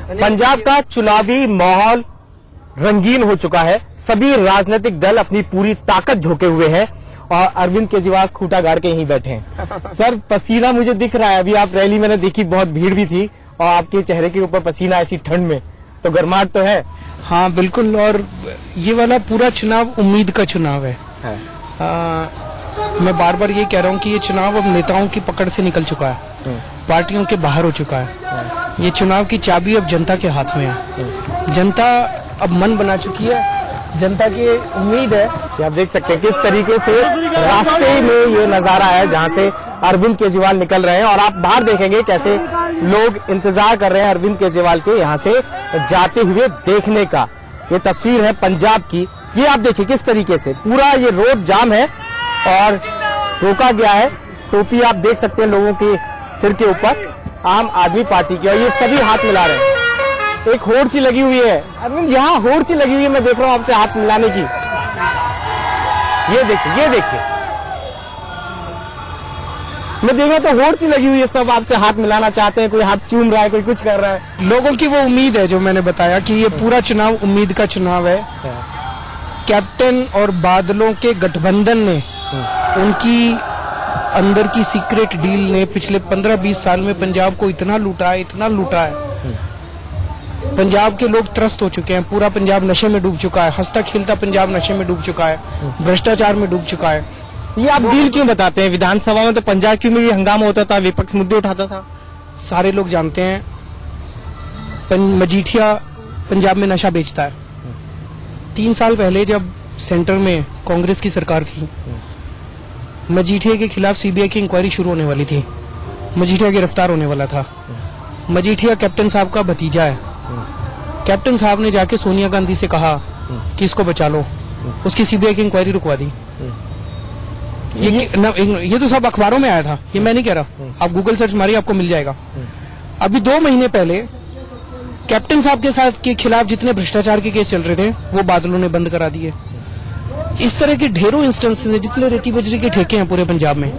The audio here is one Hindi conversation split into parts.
पंजाब का चुनावी माहौल रंगीन हो चुका है। सभी राजनीतिक दल अपनी पूरी ताकत झोंके हुए हैं और अरविंद केजरीवाल खूंटा गाड़ के यहीं बैठे हैं। सर, पसीना मुझे दिख रहा है। अभी आप रैली मैंने देखी, बहुत भीड़ भी थी और आपके चेहरे के ऊपर पसीना, ऐसी ठंड में तो गर्माहट तो है। हाँ बिल्कुल, और ये वाला पूरा चुनाव उम्मीद का चुनाव है। मैं बार बार ये कह रहा हूँ कि ये चुनाव अब नेताओं की पकड़ से निकल चुका है, पार्टियों के बाहर हो चुका है। ये चुनाव की चाबी अब जनता के हाथ में है। जनता अब मन बना चुकी है, जनता की उम्मीद है कि आप देख सकते हैं किस तरीके से रास्ते में ये नजारा है जहां से अरविंद केजरीवाल निकल रहे हैं और आप बाहर देखेंगे कैसे लोग इंतजार कर रहे हैं अरविंद केजरीवाल के यहां से जाते हुए देखने का। ये तस्वीर है पंजाब की। ये आप देखिए किस तरीके से पूरा ये रोड जाम है और रोका गया है। टोपी आप देख सकते हैं लोगों के सिर के ऊपर, आम आदमी पार्टी की, और ये सभी हाथ मिला रहे हैं। एक होड़ सी लगी हुई है अरविंद, यहाँ होड़ सी लगी हुई है, मैं देख रहा हूँ आपसे हाथ मिलाने की। ये देखिए, ये देखिए, मैं देख रहा तो होड़ सी लगी हुई है, सब आपसे हाथ मिलाना चाहते हैं। कोई हाथ चूम रहा है, कोई कुछ कर रहा है। लोगों की वो उम्मीद है जो मैंने बताया कि ये पूरा चुनाव उम्मीद का चुनाव है। कैप्टन और बादलों के गठबंधन ने, उनकी अंदर की सीक्रेट डील ने पिछले 15-20 साल में पंजाब को इतना लूटा है, इतना लूटा है। पंजाब के लोग त्रस्त हो चुके हैं। पूरा पंजाब नशे में डूब चुका है। हंसता खेलता पंजाब नशे में डूब चुका है, भ्रष्टाचार में डूब चुका है। ये आप डील क्यों बताते हैं? विधानसभा में तो पंजाब की में भी हंगामा होता था, विपक्ष मुद्दे उठाता था। सारे लोग जानते हैं मजीठिया पंजाब में नशा बेचता है। 3 साल पहले जब सेंटर में कांग्रेस की सरकार थी, मजीठिया के खिलाफ सीबीआई की इंक्वायरी शुरू होने वाली थी। मजीठिया गिरफ्तार होने वाला था। मजीठिया कैप्टन साहब का भतीजा है। कैप्टन साहब ने जाके सोनिया गांधी से कहा कि इसको बचा लो, उसकी सीबीआई की इंक्वायरी रुकवा दी। ये तो सब अखबारों में आया था, ये मैं नहीं कह रहा। आप गूगल सर्च मारिए, आपको मिल जाएगा। अभी 2 महीने पहले कैप्टन साहब के साथ के खिलाफ जितने भ्रष्टाचार के केस चल रहे थे वो बादलों ने बंद करा दिए। इस तरह के ढेरों इंस्टेंसेस है। जितने रेती बजरी के ठेके हैं पूरे पंजाब में,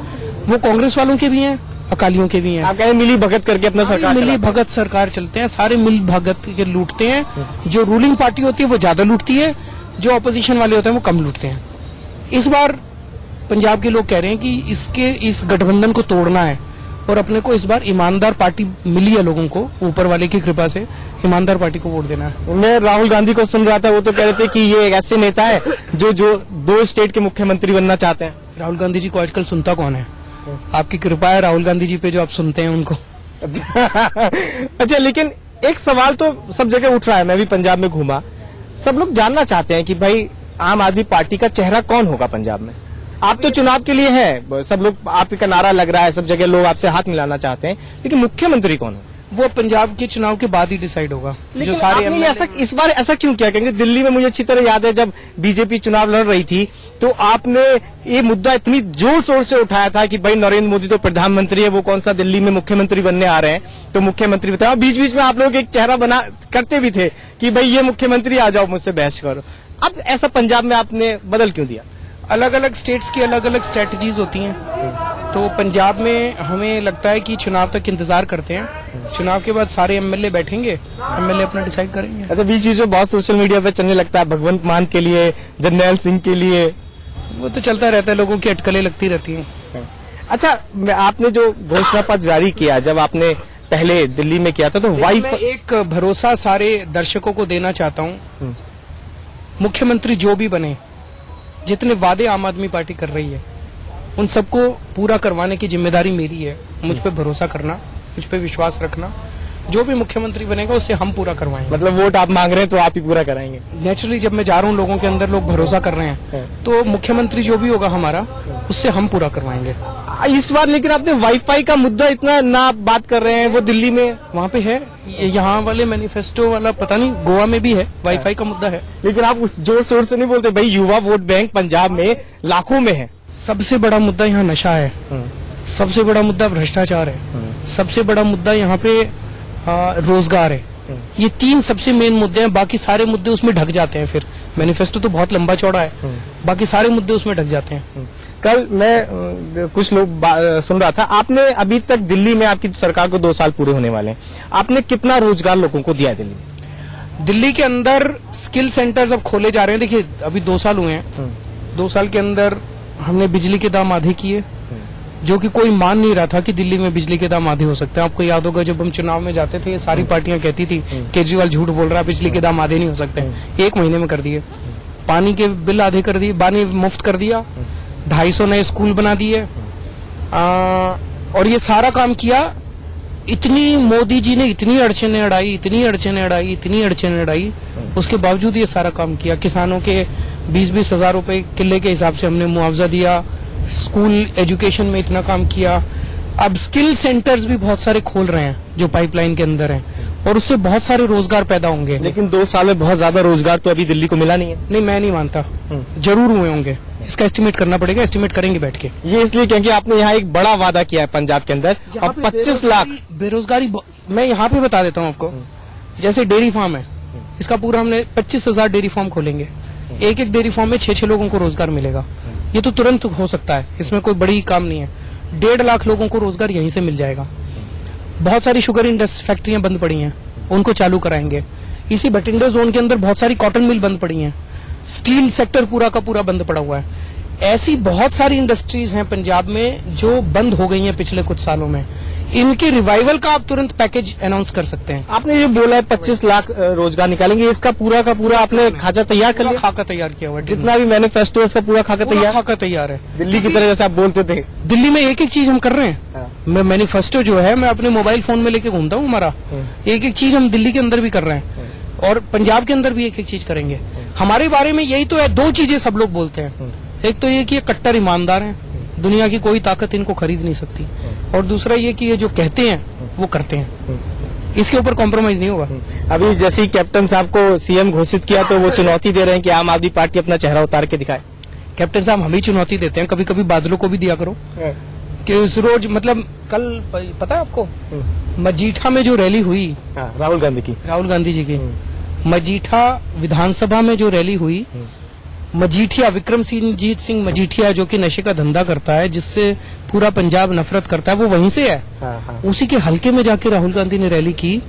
वो कांग्रेस वालों के भी हैं, अकालियों के भी हैं। आप कह रहे हैं मिली भगत करके अपना सरकार, मिली भगत सरकार चलते हैं। सारे मिल भगत के लूटते हैं। जो रूलिंग पार्टी होती है वो ज्यादा लूटती है, जो ऑपोजिशन वाले होते हैं वो कम लूटते हैं। इस बार पंजाब के लोग कह रहे हैं कि इस गठबंधन को तोड़ना है और अपने को इस बार ईमानदार पार्टी मिली है लोगों को, ऊपर वाले की कृपा से ईमानदार पार्टी को वोट देना है। मैं राहुल गांधी को सुन रहा था, वो तो कह रहे थे कि ये एक ऐसे नेता है जो 2 स्टेट के मुख्यमंत्री बनना चाहते हैं। राहुल गांधी जी को आजकल सुनता कौन है? आपकी कृपा है राहुल गांधी जी पे जो आप सुनते हैं उनको। अच्छा, लेकिन एक सवाल तो सब जगह उठ रहा है, मैं भी पंजाब में घूमा, सब लोग जानना चाहते हैं कि भाई आम आदमी पार्टी का चेहरा कौन होगा पंजाब में। आप तो चुनाव के लिए हैं, सब लोग आपका नारा लग रहा है, सब जगह लोग आपसे हाथ मिलाना चाहते हैं, लेकिन मुख्यमंत्री कौन है? वो पंजाब के चुनाव के बाद ही डिसाइड होगा। जो सारे ऐसा इस बार ऐसा क्यों किया? कहेंगे दिल्ली में मुझे अच्छी तरह याद है जब बीजेपी चुनाव लड़ रही थी तो आपने ये मुद्दा इतनी जोर शोर से उठाया था कि भाई नरेंद्र मोदी तो प्रधानमंत्री है, वो कौन सा दिल्ली में मुख्यमंत्री बनने आ रहे हैं, तो मुख्यमंत्री बताओ। बीच बीच में आप लोग एक चेहरा बना करते भी थे कि भाई ये मुख्यमंत्री आ जाओ, मुझसे बहस करो। अब ऐसा पंजाब में आपने बदल क्यों दिया? अलग अलग स्टेट्स की अलग अलग स्ट्रेटजीज होती हैं। तो पंजाब में हमें लगता है कि चुनाव तक इंतजार करते हैं। चुनाव के बाद सारे एमएलए बैठेंगे, एमएलए अपना डिसाइड करेंगे। अच्छा, बीच बीच में बहुत सोशल मीडिया पे चलने लगता है भगवंत मान के लिए, जरनैल सिंह के लिए, वो तो चलता रहता है, लोगों की अटकलें लगती रहती हैं। अच्छा, आपने जो घोषणा पत्र जारी किया, जब आपने पहले दिल्ली में किया था तो मैं एक भरोसा सारे दर्शकों को देना चाहता हूँ, मुख्यमंत्री जो भी बने, जितने वादे आम आदमी पार्टी कर रही है उन सबको पूरा करवाने की जिम्मेदारी मेरी है। मुझ पे भरोसा करना, मुझ पे विश्वास रखना। जो भी मुख्यमंत्री बनेगा उससे हम पूरा करवाएंगे। मतलब वोट आप मांग रहे हैं तो आप ही पूरा कराएंगे? नेचुरली जब मैं जा रहा हूँ, लोगों के अंदर लोग भरोसा कर रहे हैं, तो मुख्यमंत्री जो भी होगा हमारा, उससे हम पूरा करवाएंगे। इस बार लेकिन आपने वाईफाई का मुद्दा इतना ना बात कर रहे हैं, वो दिल्ली में वहाँ पे है, यहाँ वाले मैनिफेस्टो वाला पता नहीं, गोवा में भी है, वाईफाई का मुद्दा है। लेकिन आप उस जोर शोर से नहीं बोलते। भाई युवा वोट बैंक पंजाब में लाखों में है। सबसे बड़ा मुद्दा यहाँ नशा है, सबसे बड़ा मुद्दा भ्रष्टाचार है, सबसे बड़ा मुद्दा यहाँ पे रोजगार है। ये 3 सबसे मेन मुद्दे हैं। बाकी सारे मुद्दे उसमें ढक जाते हैं। फिर मैनिफेस्टो तो बहुत लंबा चौड़ा है, बाकी सारे मुद्दे उसमें ढक जाते हैं। कल मैं कुछ लोग सुन रहा था, आपने अभी तक दिल्ली में, आपकी सरकार को 2 साल पूरे होने वाले हैं, आपने कितना रोजगार लोगों को दिया है दिल्ली में? दिल्ली के अंदर स्किल सेंटर्स अब खोले जा रहे हैं। देखिए अभी 2 साल हुए हैं, 2 साल के अंदर हमने बिजली के दाम आधे किए, जो कि कोई मान नहीं रहा था कि दिल्ली में बिजली के दाम आधे हो सकते हैं। आपको याद होगा जब हम चुनाव में जाते थे, सारी पार्टियां कहती थी केजरीवाल झूठ बोल रहा है, बिजली के दाम आधे नहीं हो सकते। 1 महीने में कर दिए, पानी के बिल आधे कर दिए, पानी मुफ्त कर दिया, 250 नए स्कूल बना दिए, और ये सारा काम किया। इतनी मोदी जी ने इतनी अड़चने अड़ाई, उसके बावजूद ये सारा काम किया। किसानों के 20-20 हजार रुपए किले के हिसाब से हमने मुआवजा दिया, स्कूल एजुकेशन में इतना काम किया। अब स्किल सेंटर्स भी बहुत सारे खोल रहे हैं जो पाइपलाइन के अंदर हैं, और उससे बहुत सारे रोजगार पैदा होंगे। लेकिन 2 साल में बहुत ज्यादा रोजगार तो अभी दिल्ली को मिला नहीं है। नहीं, मैं नहीं मानता, जरूर हुए होंगे। इसका एस्टिमेट करना पड़ेगा, एस्टिमेट करेंगे बैठ के। ये इसलिए क्योंकि आपने यहाँ एक बड़ा वादा किया है पंजाब के अंदर, और 25 लाख बेरोजगारी। मैं यहाँ पे बता देता हूँ आपको, जैसे डेयरी फार्म है, इसका पूरा हमने 25,000 डेयरी फार्म खोलेंगे। एक डेयरी फार्म में 6 लोगों को रोजगार मिलेगा। ये तो तुरंत हो सकता है, इसमें कोई बड़ी काम नहीं है। 1.5 लाख लोगों को रोजगार यहीं से मिल जाएगा। बहुत सारी शुगर इंडस्ट्री फैक्ट्रियां बंद पड़ी हैं, उनको चालू कराएंगे। इसी भटिंडा जोन के अंदर बहुत सारी कॉटन मिल बंद पड़ी हैं, स्टील सेक्टर पूरा का पूरा बंद पड़ा हुआ है। ऐसी बहुत सारी इंडस्ट्रीज हैं पंजाब में जो बंद हो गई हैं पिछले कुछ सालों में। इनके रिवाइवल का आप तुरंत पैकेज अनाउंस कर सकते हैं। आपने ये बोला है 25 लाख रोजगार निकालेंगे, इसका पूरा का पूरा आपने खाका तैयार कर लिया? खाका तैयार किया हुआ है, जितना भी मैनिफेस्टो है उसका पूरा खाका तैयार है। दिल्ली की तरह जैसे आप बोलते थे, दिल्ली में एक चीज हम कर रहे हैं। मैं मैनिफेस्टो जो है मैं अपने मोबाइल फोन में लेके घूमता हूँ, हमारा एक चीज हम दिल्ली के अंदर भी कर रहे हैं, और पंजाब के अंदर भी एक चीज करेंगे। हमारे बारे में यही तो है, 2 चीजें सब लोग बोलते हैं। एक तो ये कि ये कट्टर ईमानदार हैं, दुनिया की कोई ताकत इनको खरीद नहीं सकती, और दूसरा ये कि ये जो कहते हैं वो करते हैं, इसके ऊपर कॉम्प्रोमाइज नहीं होगा। अभी जैसे ही कैप्टन साहब को सीएम घोषित किया तो वो चुनौती दे रहे हैं कि आम आदमी पार्टी अपना चेहरा उतार के दिखाए। कैप्टन साहब हम ही चुनौती देते हैं, कभी कभी बादलों को भी दिया करो कि उस रोज, मतलब कल पता है आपको मजीठा में जो रैली हुई, राहुल गांधी जी की मजीठा विधानसभा में जो रैली हुई, मजीठिया विक्रमजीत सिंह मजीठिया जो कि नशे का धंधा करता है, जिससे पूरा पंजाब नफरत करता है, वो वहीं से है। उसी के हलके में जाके राहुल गांधी ने रैली की।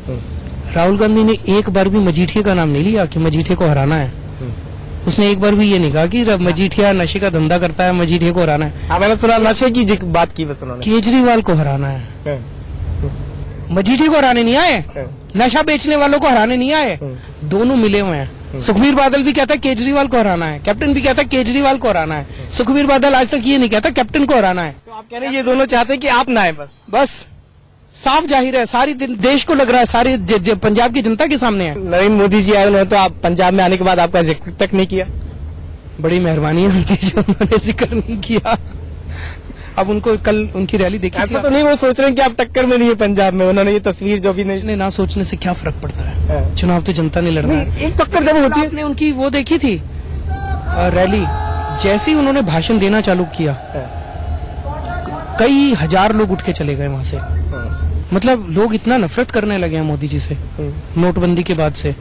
राहुल गांधी ने एक बार भी मजीठिया का नाम नहीं लिया कि मजीठिया को हराना है। उसने एक बार भी ये नहीं कहा कि मजीठिया नशे का धंधा करता है, मजीठिया को हराना है। मैंने सुना नशे की बात की, बस उन्होंने केजरीवाल को हराना है, मजीठिया को हराने नहीं आए, नशा बेचने वालों को हराने नहीं आए। दोनों मिले हुए हैं। सुखबीर बादल भी कहता है केजरीवाल को हराना है, कैप्टन भी कहता है केजरीवाल को हराना है। सुखबीर बादल आज तक ये नहीं कहता कैप्टन को हराना है। तो आप कह रहे हैं ये दोनों चाहते हैं कि आप ना आए? बस साफ जाहिर है, सारी देश को लग रहा है, सारी पंजाब की जनता के सामने है। नरेंद्र मोदी जी आए, उन्होंने तो आप पंजाब में आने के बाद आपका जिक्र तक नहीं किया। बड़ी मेहरबानी है उनकी जो उन्होंने जिक्र नहीं किया। अब उनको कल उनकी रैली देखी थी। ऐसा तो नहीं वो सोच रहे हैं कि आप टक्कर में नहीं है पंजाब में? उन्होंने ये तस्वीर जो भी नहीं, ना सोचने से क्या फर्क पड़ता है, चुनाव तो जनता ने लड़ना है। एक टक्कर जब होती है। आपने उनकी वो देखी थी रैली, जैसे ही उन्होंने भाषण देना चालू किया, कई हजार लोग उठ के चले गए वहां से। मतलब लोग इतना नफरत करने लगे हैं मोदी जी से नोटबंदी के बाद से।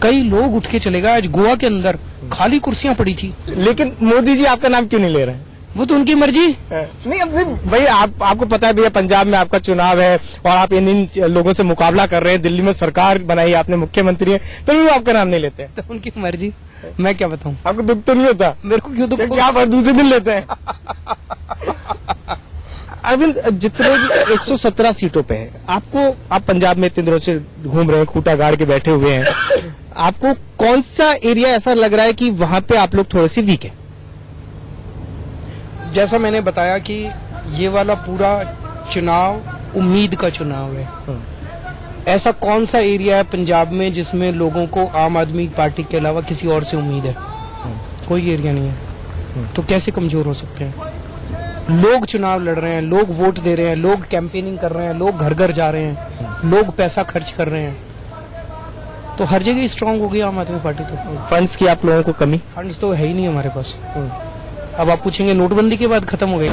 कई लोग उठ के चले गए। आज गोवा के अंदर खाली कुर्सियां पड़ी थी। लेकिन मोदी जी आपका नाम क्यों नहीं ले रहे हैं? वो तो उनकी मर्जी। नहीं, अब भाई आपको पता है भैया पंजाब में आपका चुनाव है और आप इन लोगों से मुकाबला कर रहे हैं। दिल्ली में सरकार बनाई, आपने मुख्यमंत्री है, तो भी आपका नाम नहीं लेते हैं। तो उनकी मर्जी, मैं क्या बताऊं। आपको दुख तो नहीं होता? मेरे को क्यों दुख? आप हर दूसरे दिन लेते हैं। अरविंद, जितने भी 117 सीटों पे है, आप पंजाब में इतने दिनों से घूम रहे हैं, खूंटा गाड़ के बैठे हुए हैं, आपको कौन सा एरिया ऐसा लग रहा है कि वहां पे आप लोग थोड़े से वीक है? जैसा मैंने बताया कि ये वाला पूरा चुनाव उम्मीद का चुनाव है। ऐसा कौन सा एरिया है पंजाब में जिसमें लोगों को आम आदमी पार्टी के अलावा किसी और से उम्मीद है? कोई एरिया नहीं है। तो कैसे कमजोर हो सकते हैं? लोग चुनाव लड़ रहे हैं, लोग वोट दे रहे हैं, लोग कैंपेनिंग कर रहे हैं, लोग घर घर जा रहे हैं, लोग पैसा खर्च कर रहे हैं, तो हर जगह स्ट्रांग हो गई आम आदमी पार्टी। तो फंड्स की आप लोगों को कमी? फंड्स तो है ही नहीं हमारे पास। अब आप पूछेंगे नोटबंदी के बाद खत्म हो गए।